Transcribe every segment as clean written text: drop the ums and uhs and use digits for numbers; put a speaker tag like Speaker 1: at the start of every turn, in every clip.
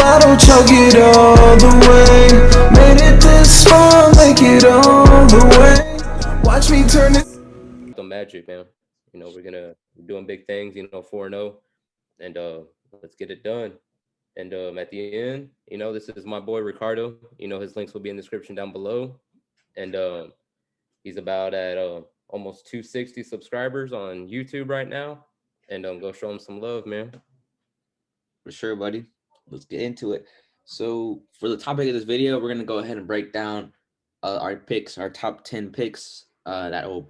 Speaker 1: bottle, chug it all the way. Made it this far, make it all the way. Watch me turn it.
Speaker 2: The Magic, man. We're doing big things, 4-0, and let's get it done. And at the end, this is my boy Ricardo. His links will be in the description down below. And he's about at almost 260 subscribers on YouTube right now. And go show him some love, man.
Speaker 3: For sure, buddy. Let's get into it. So for the topic of this video, we're gonna go ahead and break down our picks, our top 10 picks that will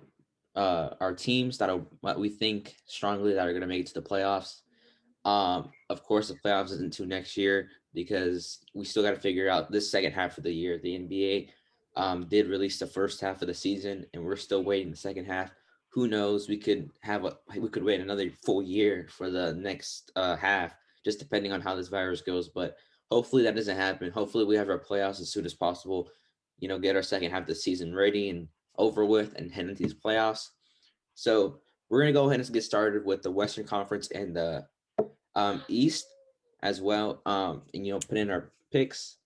Speaker 3: our teams that are what we think strongly that are gonna make it to the playoffs. Of course, the playoffs isn't until next year because we still got to figure out this second half of the year. The NBA did release the first half of the season, and we're still waiting the second half. Who knows? We could wait another full year for the next half, just depending on how this virus goes. But hopefully that doesn't happen. Hopefully we have our playoffs as soon as possible. Get our second half of the season ready and over with, and head into these playoffs. So we're gonna go ahead and get started with the Western Conference and the East as well, and put in our picks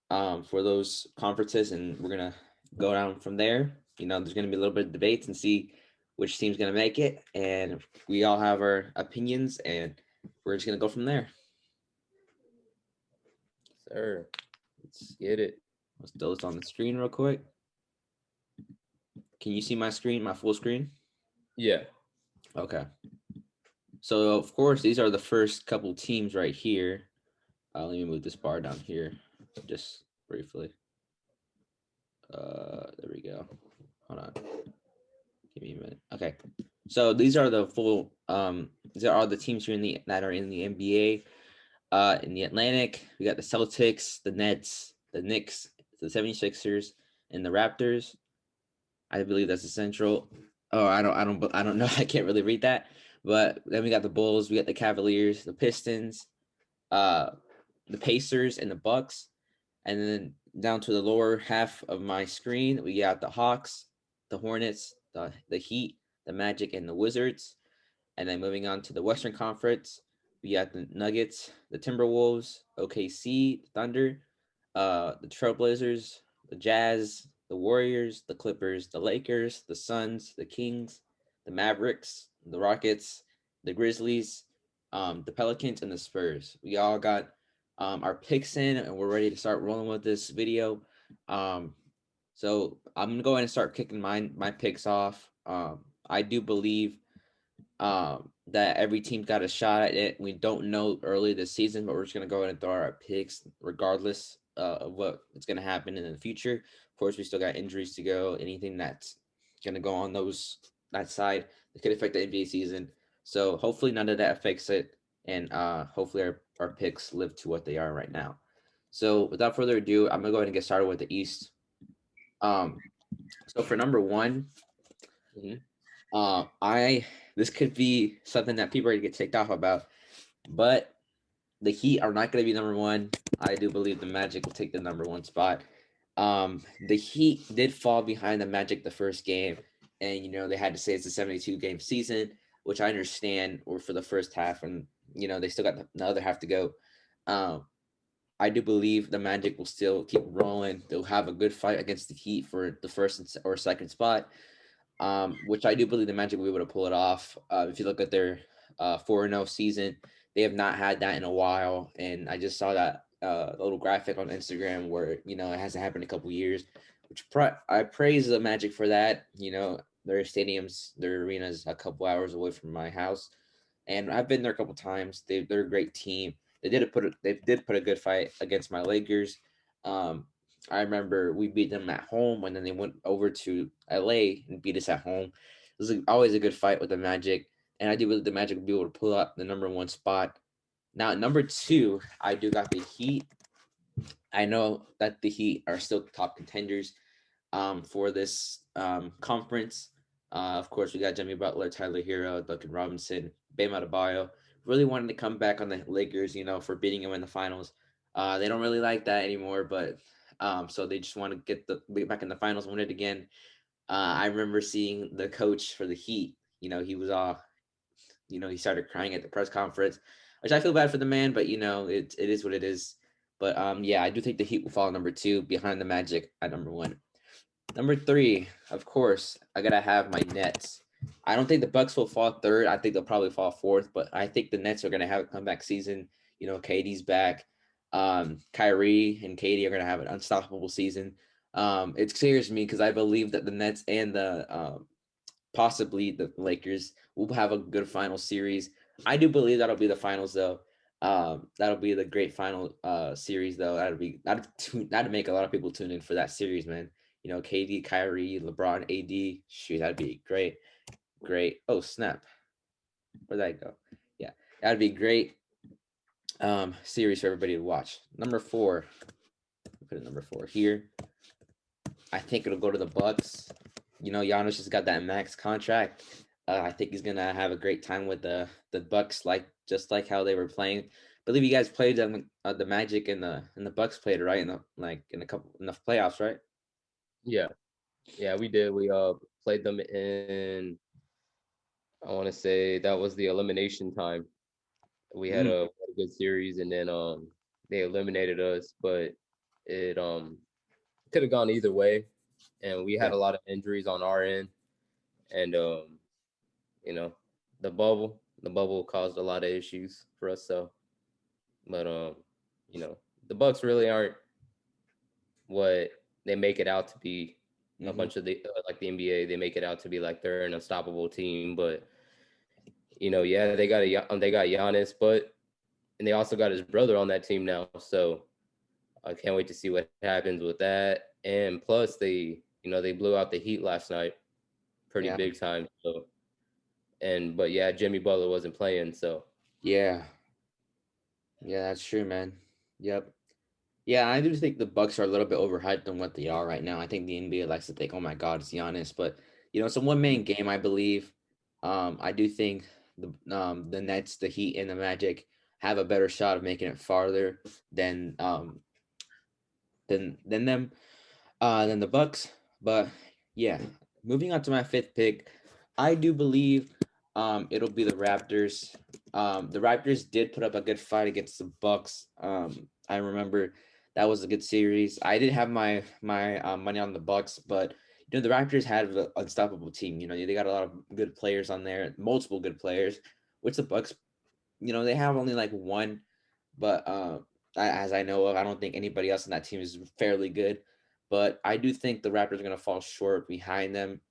Speaker 3: for those conferences, and we're gonna go down from there. There's gonna be a little bit of debates and see which team's gonna make it, and we all have our opinions, and we're just gonna go from there.
Speaker 2: Sir, let's get it.
Speaker 3: Let's throw this on the screen real quick. Can you see my screen, my full screen?
Speaker 2: Yeah.
Speaker 3: Okay. So, of course, these are the first couple teams right here. Let me move this bar down here just briefly. There we go. Hold on. Give me a minute. Okay. So these are the full these are all the teams here that are in the NBA. In the Atlantic, we got the Celtics, the Nets, the Knicks, the 76ers, and the Raptors. I believe that's the Central. Oh, I don't know. I can't really read that. But then we got the Bulls, we got the Cavaliers, the Pistons, the Pacers, and the Bucks. And then down to the lower half of my screen, we got the Hawks, the Hornets, the Heat, the Magic, and the Wizards. And then moving on to the Western Conference, we got the Nuggets, the Timberwolves, OKC, the Thunder, the Trailblazers, the Jazz, the Warriors, the Clippers, the Lakers, the Suns, the Kings, the Mavericks, the Rockets, the Grizzlies, the Pelicans, and the Spurs. We all got our picks in, and we're ready to start rolling with this video. So I'm gonna go ahead and start kicking my picks off. I do believe that every team got a shot at it. We don't know early this season, but we're just gonna go ahead and throw our picks regardless of what is gonna happen in the future. Of course, we still got injuries to go. Anything that's gonna go on that side that could affect the NBA season. So hopefully none of that affects it, and hopefully our picks live to what they are right now. So without further ado, I'm gonna go ahead and get started with the East. So for number one, this could be something that people are gonna get ticked off about, but the Heat are not gonna be number one. I do believe the Magic will take the number one spot. The Heat did fall behind the Magic the first game, and they had to say it's a 72 game season, which I understand, or for the first half, and they still got the other half to go. I do believe the Magic will still keep rolling. They'll have a good fight against the Heat for the first or second spot, which I do believe the Magic will be able to pull it off. If you look at their 4-0 season, they have not had that in a while, and I just saw that little graphic on Instagram where it hasn't happened in a couple years, which I praise the Magic for that. Their stadiums, their arenas, a couple hours away from my house, and I've been there a couple times. They're a great team. They did put a good fight against my Lakers. I remember we beat them at home, and then they went over to LA and beat us at home. It was always a good fight with the Magic, and I do believe the Magic will be able to pull up the number one spot. Now, at number two, I do got the Heat. I know that the Heat are still top contenders for this conference. Of course, we got Jimmy Butler, Tyler Hero, Duncan Robinson, Bam Adebayo. Really wanted to come back on the Lakers, for beating them in the finals. They don't really like that anymore, but so they just want to get back in the finals and win it again. I remember seeing the coach for the Heat. He was he started crying at the press conference, which I feel bad for the man, but it is what it is. But yeah, I do think the Heat will fall number 2 behind the Magic at number 1. Number 3, of course, I gotta have my Nets. I don't think the Bucks will fall third. I think they'll probably fall fourth, but I think the Nets are gonna have a comeback season. KD's back. Kyrie and Katie are gonna have an unstoppable season. It scares me because I believe that the Nets and the possibly the Lakers will have a good final series. I do believe that'll be the finals though. That'll be the great final series though. That'd make a lot of people tune in for that series, man. KD, Kyrie, LeBron, AD. Shoot, that'd be great. Great. Oh, snap. Where'd that go? Yeah, that'd be great series for everybody to watch. Number 4. Put it number 4 here. I think it'll go to the Bucks. Giannis just got that max contract. I think he's gonna have a great time with the Bucks, just like how they were playing. I believe you guys played them, the Magic and the Bucks played, right? In the playoffs, right?
Speaker 2: Yeah, we did. We played them in. I want to say that was the elimination time. We had a good series, and then they eliminated us, but it could have gone either way, and we had
Speaker 3: Yeah.
Speaker 2: a lot of injuries on our end, and you know, the bubble caused a lot of issues for us. So, but the Bucks really aren't what they make it out to be. A bunch of like the NBA, they make it out to be like they're an unstoppable team, but yeah, they got Giannis, but and they also got his brother on that team now. So I can't wait to see what happens with that. And plus, they blew out the Heat last night, pretty
Speaker 3: Yeah.
Speaker 2: big time. So, but yeah, Jimmy Butler wasn't playing, so
Speaker 3: Yeah. Yeah, that's true, man. Yep. Yeah, I do think the Bucks are a little bit overhyped than what they are right now. I think the NBA likes to think, "Oh my God, it's Giannis," but it's a one-man game, I believe. I do think the Nets, the Heat, and the Magic have a better shot of making it farther than them than the Bucks. But yeah, moving on to my 5th pick, I do believe it'll be the Raptors. The Raptors did put up a good fight against the Bucks. I remember that was a good series. I did have my money on the Bucks, but the Raptors had an unstoppable team. They got a lot of good players on there, multiple good players, which the Bucks, they have only like one, but as I know of, I don't think anybody else in that team is fairly good. But I do think the Raptors are going to fall short behind them.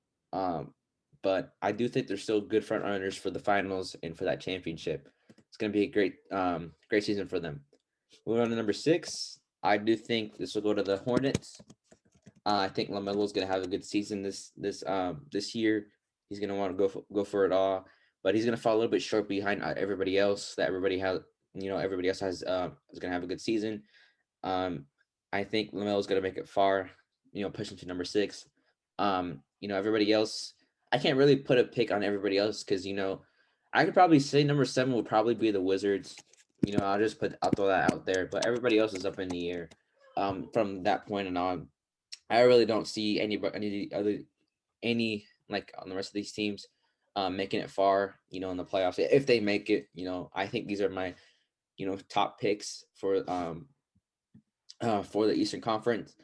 Speaker 3: But I do think they're still good front runners for the finals and for that championship. It's going to be a great season for them. Moving on to number 6, I do think this will go to the Hornets. I think LaMelo's going to have a good season this year. He's going to want to go for it all, but he's going to fall a little bit short behind everybody else. Everybody else is going to have a good season. I think LaMelo's going to make it far. Pushing to number 6. Everybody else, I can't really put a pick on everybody else because I could probably say number 7 would probably be the Wizards. I'll throw that out there, but everybody else is up in the air. From that point and on, I really don't see any like on the rest of these teams making it far, in the playoffs. If they make it, I think these are my, top picks for the Eastern Conference.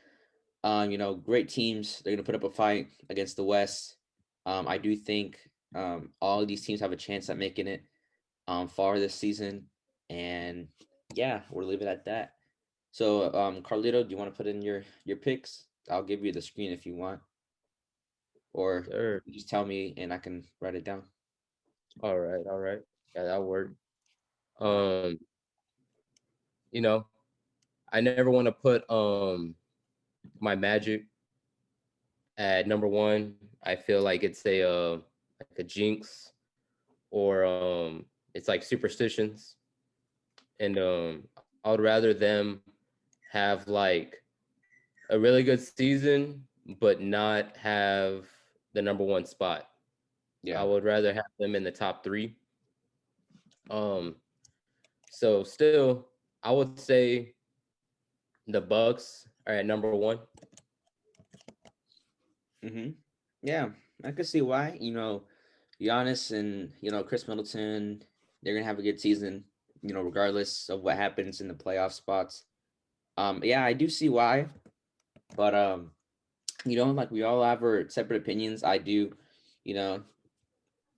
Speaker 3: Great teams. They're gonna put up a fight against the West. I do think all of these teams have a chance at making it far this season. And yeah, we'll leave it at that. So Carlito, do you want to put in your picks? I'll give you the screen if you want. Or
Speaker 2: sure.
Speaker 3: you just tell me and I can write it down.
Speaker 2: All right. Yeah, that'll work.
Speaker 3: Right.
Speaker 2: Um, I never want to put my Magic at number 1. I feel like it's like a jinx, or it's like superstitions, and I would rather them have like a really good season but not have the number 1 spot. I
Speaker 3: Yeah.
Speaker 2: would rather have them in the top 3. Um, so still, I would say the Bucks are at number 1.
Speaker 3: Yeah, I could see why. Giannis and Chris Middleton, they're gonna have a good season. Regardless of what happens in the playoff spots. Yeah, I do see why, but like we all have our separate opinions. I do, you know,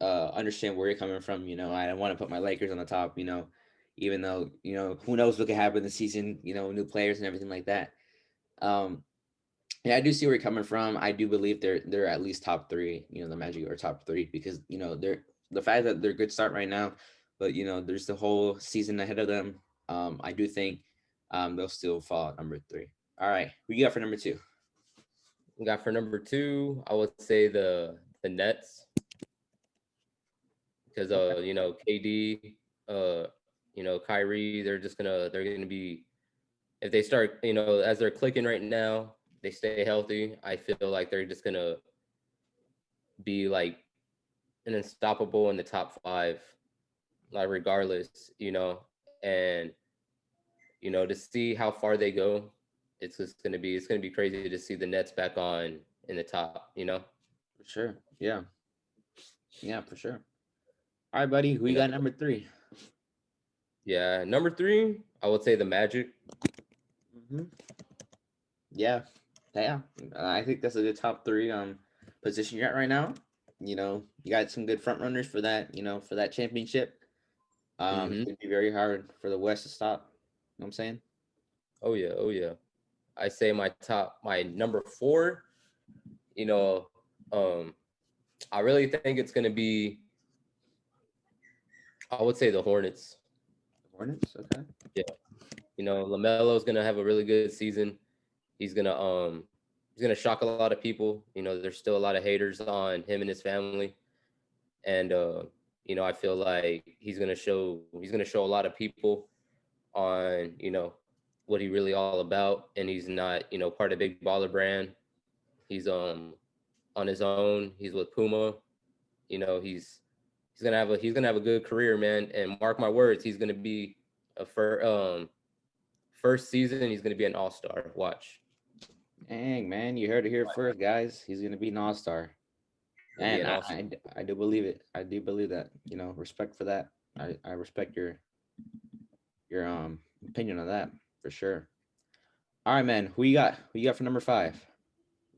Speaker 3: understand where you're coming from. I don't want to put my Lakers on the top. Even though who knows what could happen this season. New players and everything like that. Um, yeah, I do see where you're coming from. I do believe they're at least top three. The Magic are top three because they're the fact that they're a good start right now, but there's the whole season ahead of them. I do think they'll still fall at number three. All right, who you got for number two?
Speaker 2: We got for number two, I would say the Nets, because KD, Kyrie, they're gonna be, if they start, as they're clicking right now, they stay healthy. I feel like they're just gonna be like an unstoppable in the top five, like regardless, and to see how far they go, it's gonna be crazy to see the Nets back on in the top.
Speaker 3: For sure. Yeah. Yeah, for sure. All right, buddy. Who you
Speaker 2: You know,
Speaker 3: got number three?
Speaker 2: yeah. Number three, I would say the Magic.
Speaker 3: Mm-hmm. Yeah. Yeah. I think that's a good top three position you're at right now. You got some good front runners for that, for that championship.
Speaker 2: Mm-hmm.
Speaker 3: It'd be very hard for the West to stop. You know what I'm saying?
Speaker 2: Oh yeah, oh yeah. I say my number four. You know, um, I really think it's gonna be. I would say the Hornets.
Speaker 3: Hornets, okay.
Speaker 2: Yeah, LaMelo's gonna have a really good season. He's gonna he's gonna shock a lot of people. There's still a lot of haters on him and his family, and I feel like he's gonna show a lot of people on what he really all about, and he's not part of Big Baller brand. He's on his own. He's with Puma. He's gonna have a good career, man. And mark my words, he's gonna be a first season. He's gonna be an all-star. Watch.
Speaker 3: Dang, man, you heard it here first, guys. He's gonna be an all-star.
Speaker 2: He'll be
Speaker 3: And
Speaker 2: an
Speaker 3: I,
Speaker 2: all-star.
Speaker 3: I do believe it. I do believe that. Respect for that. I respect your opinion on that for sure. All right, man. Who you got? Who you got for number five?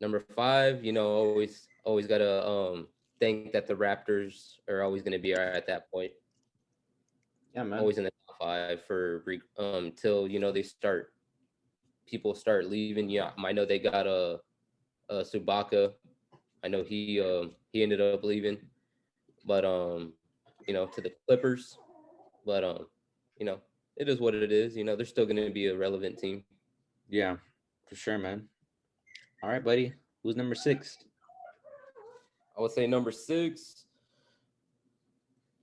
Speaker 2: Number five, always gotta think that the Raptors are always gonna be at that point.
Speaker 3: Yeah, man.
Speaker 2: Always in the top five till people start leaving. Yeah, I know they got a Subaka. I know he ended up leaving, but to the Clippers. But it is what it is. They're still going to be a relevant team.
Speaker 3: Yeah, for sure, man. All right, buddy. Who's number six?
Speaker 2: I would say number six.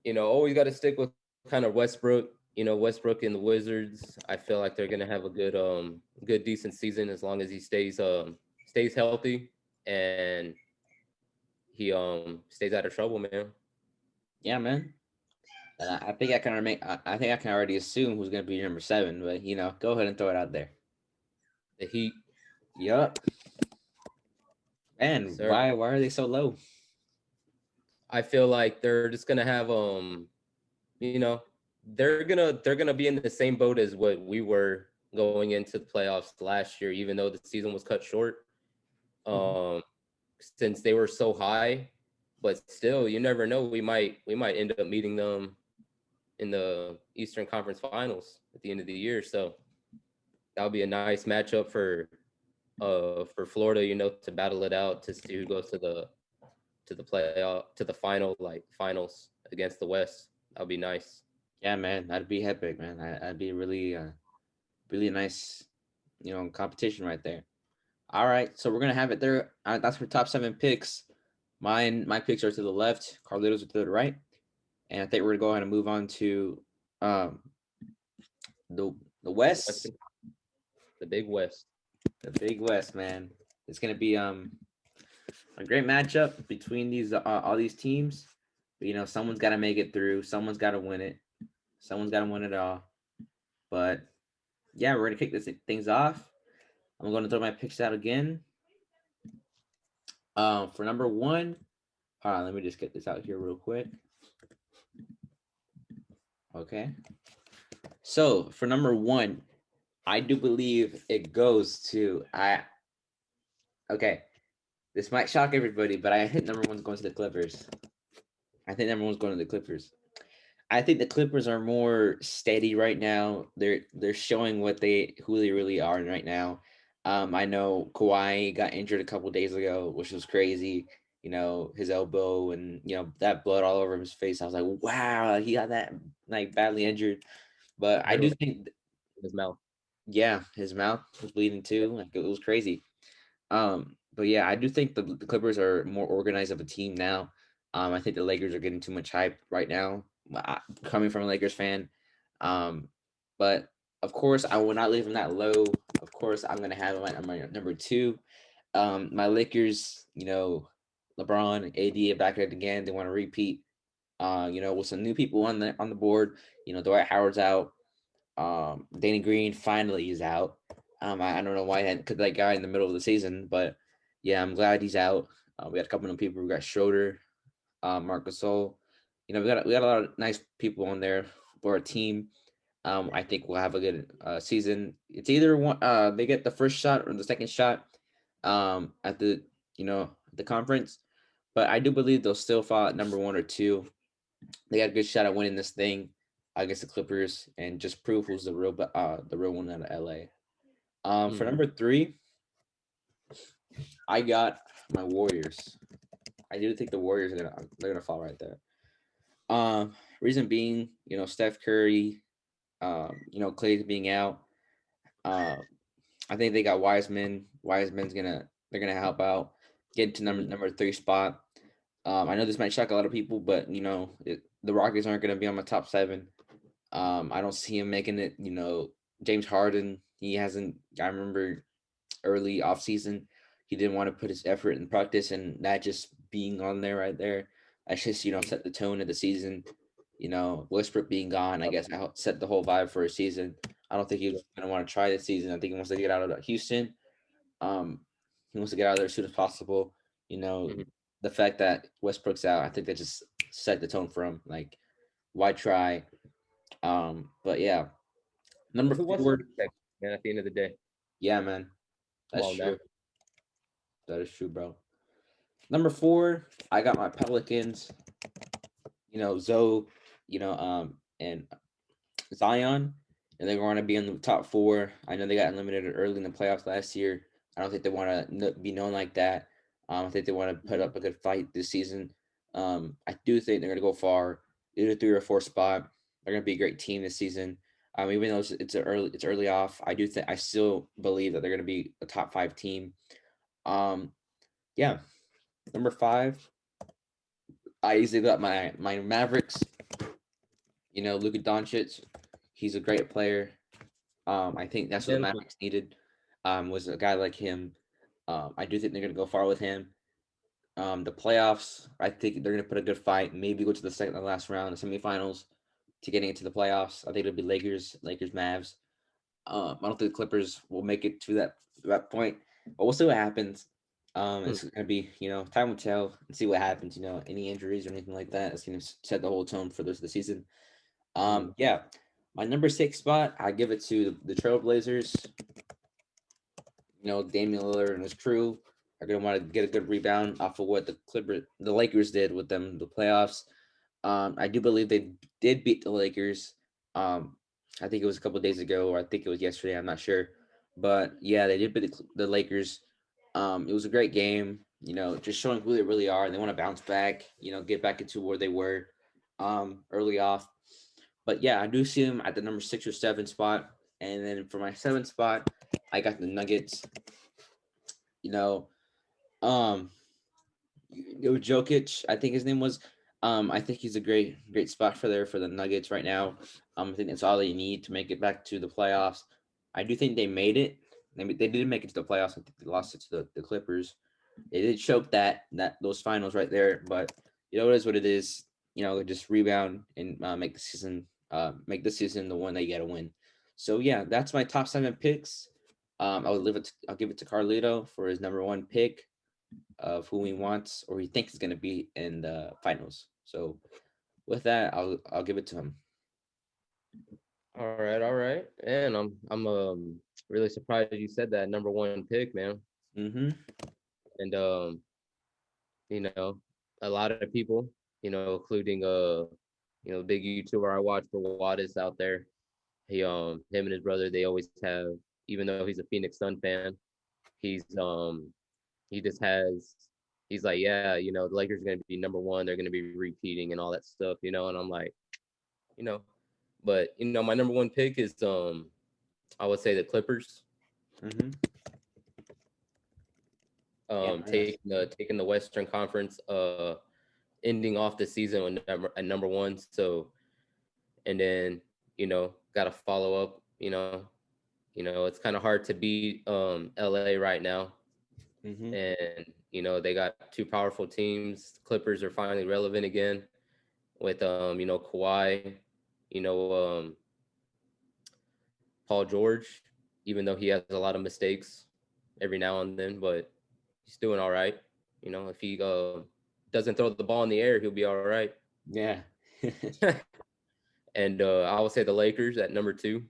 Speaker 2: Always got to stick with kind of Westbrook. Westbrook and the Wizards. I feel like they're going to have a good decent season as long as he stays healthy and he stays out of trouble, man.
Speaker 3: Yeah, man. And I think I think I can already assume who's gonna be number seven, but go ahead and throw it out there.
Speaker 2: The Heat.
Speaker 3: Yup. And
Speaker 2: Sir.
Speaker 3: why are they so low?
Speaker 2: I feel like they're just gonna have they're gonna be in the same boat as what we were going into the playoffs last year, even though the season was cut short. Since they were so high, but still, you never know. We might end up meeting them in the Eastern Conference Finals at the end of the year. So that'll be a nice matchup for Florida, to battle it out to see who goes to the playoff, to the finals against the West. That'll be nice.
Speaker 3: Yeah, man, that'd be epic, man. That'd be really really nice, competition right there. All right, so we're gonna have it there. That's for top seven picks. My picks are to the left, Carlitos are to the right, and I think we're gonna go ahead and move on to the West.
Speaker 2: The Big West.
Speaker 3: The Big West, man. It's gonna be a great matchup between these all these teams. But someone's got to make it through. Someone's got to win it. Someone's got to win it all. But yeah, we're gonna kick things off. I'm gonna throw my picks out again. For number one, hold on, let me just get this out here real quick. Okay. So for number one, I do believe it goes to I. Okay, this might shock everybody, but I think number one's going to the Clippers. I think number one's going to the Clippers. I think the Clippers are more steady right now. They're showing what they who they really are right now. I know Kawhi got injured a couple days ago, which was crazy. You know, his elbow and that blood all over his face. I was like, wow, he got that like badly injured. But I do
Speaker 2: Literally
Speaker 3: think,
Speaker 2: in his mouth.
Speaker 3: yeah, his mouth was bleeding too. Like it was crazy. But yeah, I do think the Clippers are more organized of a team now. I think the Lakers are getting too much hype right now, coming from a Lakers fan. Um, but of course, I will not leave them that low. Of course, I'm gonna have them at my number two. My Lakers, LeBron, AD are back at it again. They want to repeat. With some new people on the board. Dwight Howard's out. Danny Green finally is out. I don't know why I had cut that guy in the middle of the season, but yeah, I'm glad he's out. We got a couple of people. We got Schroeder, Marc Gasol. We got a lot of nice people on there for our team. I think we'll have a good season. It's either one they get the first shot or the second shot at the conference, but I do believe they'll still fall at number one or two. They got a good shot at winning this thing against the Clippers and just prove who's the real one out of LA. For
Speaker 2: Mhm.
Speaker 3: number three, I got my Warriors. I do think the Warriors they're gonna fall right there. Reason being, Steph Curry, Clay's being out. Uh, I think they got Wiseman. They're gonna help out, get to
Speaker 2: Mhm.
Speaker 3: number three spot. I know this might shock a lot of people, but the Rockets aren't gonna be on my top seven. I don't see him making it. James Harden, he hasn't. I remember early off season, he didn't want to put his effort in practice, and that just being on there right there, that's just set the tone of the season. Westbrook being gone, I guess I set the whole vibe for a season. I don't think
Speaker 2: Yeah.
Speaker 3: he's gonna want to try this season. I think he wants to get out of Houston. Um, he wants to get out of there as soon as possible. You know,
Speaker 2: Mhm.
Speaker 3: the fact that Westbrook's out, I think that just set the tone for him. Like, why try? But yeah, number
Speaker 2: Who wants to
Speaker 3: four.
Speaker 2: protect, man? At the end of the day,
Speaker 3: Yeah, man,
Speaker 2: come
Speaker 3: that's
Speaker 2: on now.
Speaker 3: true. That is true, bro. Number four, I got my Pelicans. Zoe, and Zion, and they're going to be in the top four. I know they got eliminated early in the playoffs last year. I don't think they want to be known like that. I think they want to put up a good fight this season. I do think they're going to go far, either three or four spot. They're going to be a great team this season. Even though it's early off, I still believe that they're going to be a top five team. Um, yeah, number five, I easily got my Mavericks. Luka Doncic, he's a great player. I think that's what the
Speaker 2: Again,
Speaker 3: Mavericks needed. Was a guy like him. I do think they're gonna go far with him. The playoffs, I think they're gonna put a good fight. Maybe go to the second and last round, the semifinals, to getting into the playoffs. I think it'll be Lakers, Mavs. I don't think the Clippers will make it to that point, but we'll see what happens.
Speaker 2: hmm,
Speaker 3: It's gonna be time will tell and see what happens. Any injuries or anything like that, it's gonna set the whole tone for the rest of the season.
Speaker 2: mhm.
Speaker 3: Yeah, my number six spot, I give it to the Trailblazers. Damian Lillard and his crew are going to want to get a good rebound off of what the Lakers did with them the playoffs. I do believe they did beat the Lakers. I think it was a couple of days ago, or I think it was yesterday. I'm not sure, but yeah, they did beat the Lakers. It was a great game. Just showing who they really are. They want to bounce back. Get back into where they were early off. But yeah, I do see them at the number 6 or 7 spot, and then for my 7th spot, I got the Nuggets. You know, um, Jokic, I think his name was. I think he's a great spot for the Nuggets right now. I think that's all they need to make it back to the playoffs. I do think they made it. They didn't make it to the playoffs. I think they lost it to the Clippers. They did choke those finals right there, but it is what it is. Just rebound and make the season the one they got to win. So yeah, that's my top 7 picks. I'll give it to Carlito for his number one pick of who he wants or he thinks is going to be in the finals. So with that, I'll give it to him.
Speaker 2: All right. And I'm really surprised you said that number one pick, man.
Speaker 3: Mm-hmm.
Speaker 2: And you know, a lot of people, including big YouTuber I watch for Wattis out there. Him and his brother, they always have, even though he's a Phoenix Sun fan, he's he just has he's like, yeah, the Lakers are gonna be number one, they're gonna be repeating and all that stuff, and I'm like, you know, but my number one pick is I would say the Clippers.
Speaker 3: Mm-hmm. Yeah, man.
Speaker 2: Taking the Western Conference, ending off the season with at number one. So, and then got to follow up. It's kind of hard to beat LA right now,
Speaker 3: Mm-hmm.
Speaker 2: and they got two powerful teams. Clippers are finally relevant again with Kawhi, you know Paul George, even though he has a lot of mistakes every now and then, but he's doing all right. If he doesn't throw the ball in the air, he'll be all right.
Speaker 3: Yeah.
Speaker 2: And I would say the Lakers at number two.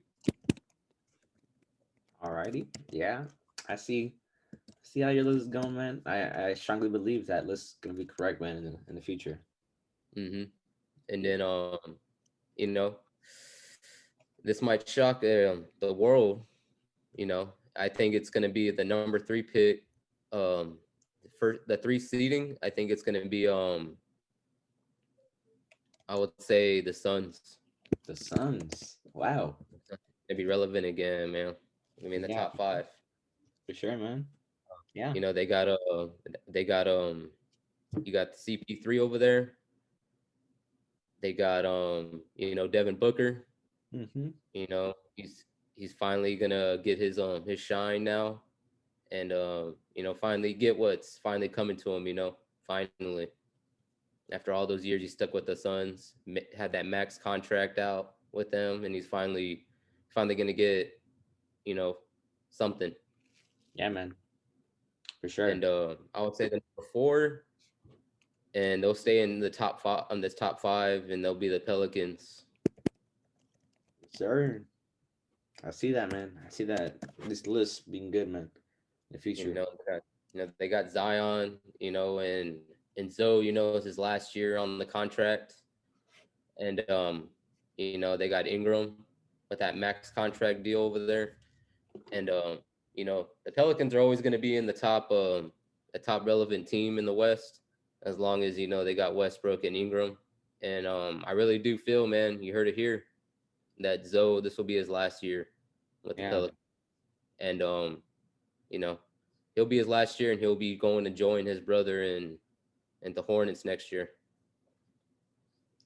Speaker 3: Alrighty. Yeah. I see how your list is going, man. I strongly believe that list is gonna be correct, man, in the future.
Speaker 2: hmm And
Speaker 3: Yeah.
Speaker 2: then, you know, this might shock the world. I think it's going to be the number three pick. For the three seeding, I think it's going to be, I would say the Suns.
Speaker 3: The Suns. Wow.
Speaker 2: They be relevant again, man. I mean, the
Speaker 3: Yeah,
Speaker 2: top five.
Speaker 3: for sure, man. Yeah.
Speaker 2: They got you got CP3 over there. They got Devin Booker.
Speaker 3: Mm-hmm.
Speaker 2: He's finally gonna get his shine now, and finally get what's finally coming to him. Finally, after all those years he stuck with the Suns, had that max contract out with them, and he's finally gonna get you know something.
Speaker 3: Yeah, man. For sure.
Speaker 2: And I would say the number four, and they'll stay in the top five on this top five, and they'll be the Pelicans.
Speaker 3: Sir. I see that, man. I see that this list being good, man. In the future.
Speaker 2: They got Zion, and Zoe, it's his last year on the contract, and they got Ingram with that max contract deal over there, and the Pelicans are always going to be in the top relevant team in the West, as long as they got Westbrook and Ingram, and I really do feel, man, you heard it here, that Zoe, this will be his last year with the
Speaker 3: Yeah.
Speaker 2: Pelicans, and you know, he'll be his last year, and he'll be going to join his brother and the Hornets next year.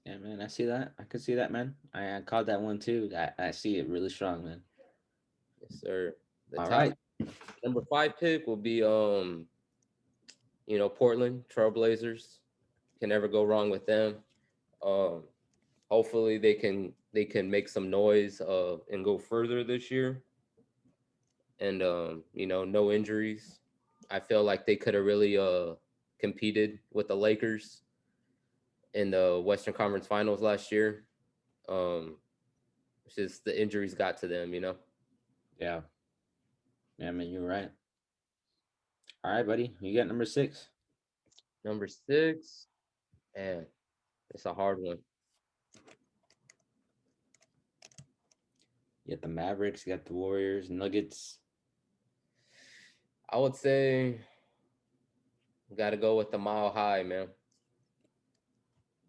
Speaker 3: Yeah, man. I see that. I could see that, man. I caught that one too. I see it really strong, man.
Speaker 2: Yes, sir. The
Speaker 3: All
Speaker 2: top
Speaker 3: right.
Speaker 2: number five pick will be Portland Trailblazers. Can never go wrong with them. Um, hopefully they can make some noise and go further this year. And no injuries. I feel like they could have really competed with the Lakers in the Western Conference Finals last year. It's just the injuries got to them.
Speaker 3: Yeah. Yeah, man. You're right. All right, buddy. You got number 6.
Speaker 2: Number six, man, it's a hard one.
Speaker 3: You got the Mavericks. You got the Warriors, Nuggets.
Speaker 2: I would say got to go with the Mile High, man.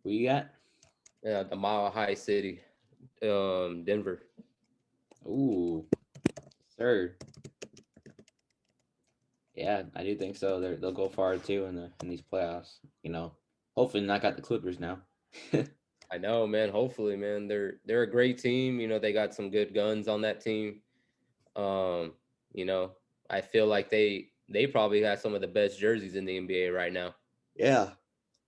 Speaker 3: Who you got?
Speaker 2: Yeah, the Mile High City, Denver.
Speaker 3: Ooh, sir. Yeah, I do think so. They'll go far too in these playoffs. Hopefully knock out the Clippers now.
Speaker 2: I know, man. Hopefully, man. They're a great team. They got some good guns on that team. Um, you know, I feel like they probably have some of the best jerseys in the NBA right now.
Speaker 3: Yeah.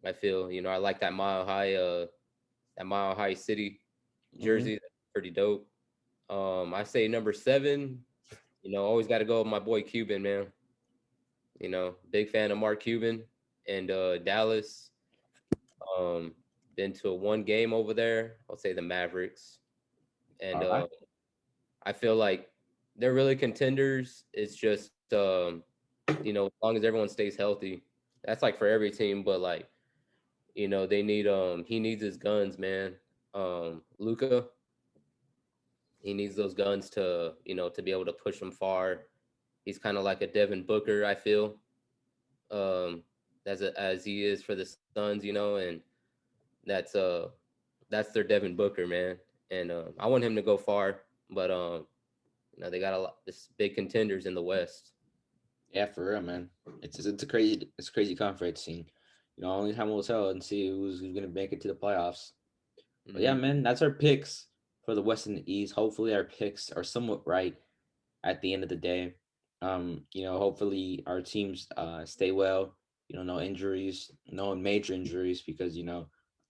Speaker 2: I feel, I like that Mile High City jersey. That's pretty dope. I say number seven, always got to go with my boy Cuban, man. Big fan of Mark Cuban and Dallas. Been to one game over there. I'll say the Mavericks. and
Speaker 3: All right.
Speaker 2: I feel like they're really contenders. It's just as long as everyone stays healthy, that's like for every team. But like, they need he needs his guns, man. Luca, he needs those guns to be able to push him far. He's kind of like a Devin Booker, I feel, as he is for the Suns, and that's that's their Devin Booker, man. And I want him to go far, but they got this big contenders in the West.
Speaker 3: Yeah, for real, man. It's a crazy conference, and only time will tell and see who's gonna make it to the playoffs. But yeah,
Speaker 2: Mhm.
Speaker 3: man, that's our picks for the West and the East. Hopefully, our picks are somewhat right at the end of the day. Hopefully our teams stay well. No injuries, no major injuries, because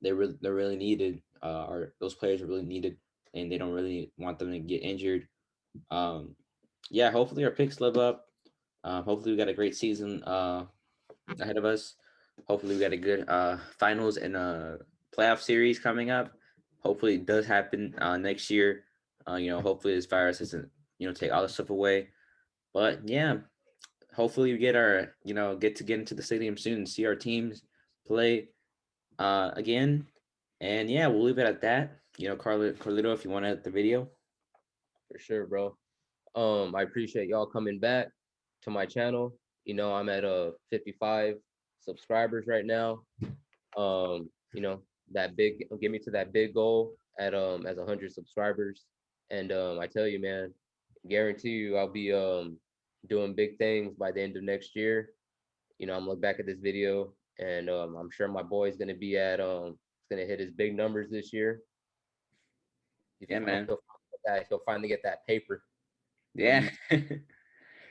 Speaker 3: they're really needed. Those players are really needed, and they don't really want them to get injured. Um, yeah, hopefully our picks live up. Hopefully we got a great season ahead of us. Hopefully we got a good finals and playoff series coming up. Hopefully it does happen next year. Hopefully this virus doesn't take all the stuff away. But yeah, hopefully we get into the stadium soon and see our teams play again. And yeah, we'll leave it at that. Carlito, if you want to edit the video.
Speaker 2: For sure, bro. I appreciate y'all coming back to my channel. I'm at 55 subscribers right now. That big get me to that big goal at as 100 subscribers. And I tell you, man, guarantee you I'll be doing big things by the end of next year. I'm looking back at this video and I'm sure my boy's gonna be at gonna hit his big numbers this year.
Speaker 3: Yeah, man.
Speaker 2: He'll finally get that paper.
Speaker 3: Yeah.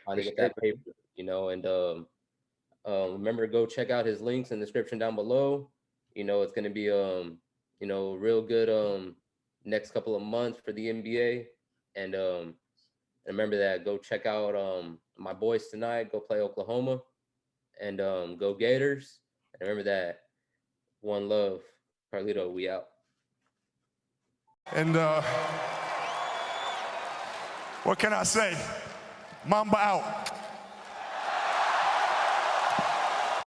Speaker 2: Finally get
Speaker 3: sure,
Speaker 2: that paper, and remember to go check out his links in the description down below. It's gonna be real good next couple of months for the NBA. And remember that go check out my boys tonight, go play Oklahoma and go Gators. And remember that one love. Carlito, we out.
Speaker 4: And what can I say? Mamba out.